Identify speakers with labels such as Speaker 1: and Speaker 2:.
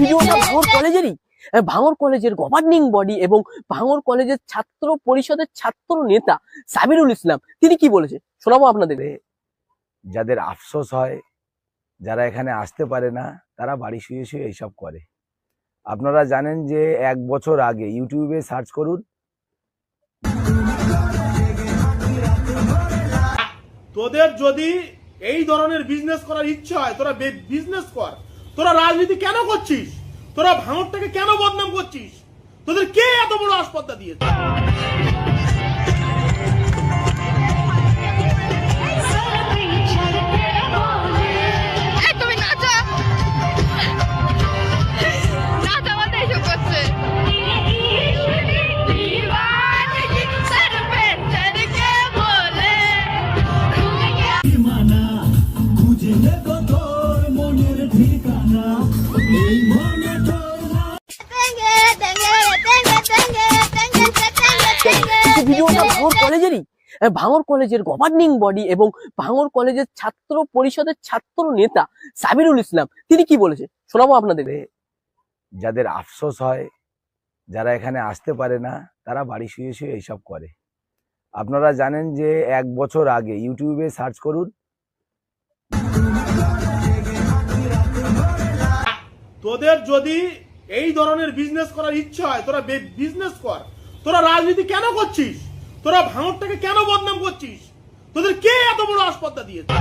Speaker 1: ভিডিওটা ভাঙর কলেজেরই, ভাঙর কলেজের governing body এবং ভাঙর কলেজের ছাত্র পরিষদের ছাত্র নেতা সাবিরুল ইসলাম তিনি কি বলেছে শোনাবো আপনাদের।
Speaker 2: যাদের আফসোস হয়, যারা এখানে আসতে পারে না, তারা বাড়ি শুয়ে শুয়ে এইসব করে। আপনারা জানেন যে 1 বছর আগে ইউটিউবে সার্চ করুন,
Speaker 3: তোদের যদি এই ধরনের বিজনেস করার ইচ্ছা হয় তোরা বিজনেস কর। তোরা রাজনীতি কেন করছিস? তোরা ভাঙরটাকে কেন বদনাম করছিস? তোদের কে এত বড় আসপত্তা দিয়েছে?
Speaker 1: ভিডিওটা ভাঙর কলেজেরই, ভাঙর কলেজের গভর্নিং বডি এবং ভাঙর কলেজের ছাত্র পরিষদের ছাত্র নেতা সাবিরুল ইসলাম তিনি কি বলেছে শোনাবো আপনাদের।
Speaker 2: যাদের আফসোস হয়, যারা এখানে আসতে পারে না, তারা বাড়ি শুয়ে শুয়ে এইসব করে। আপনারা জানেন যে 1 বছর আগে ইউটিউবে সার্চ করুন,
Speaker 3: তোদের যদি এই ধরনের বিজনেস করার ইচ্ছা হয় তোরা বিজনেস কর। তোরা রাজনীতি কেন করছিস? তোরা ভাঙরটাকে কেন বদনাম করছিস? তোদের কে এত বড় আসপত্তা দিয়েছে?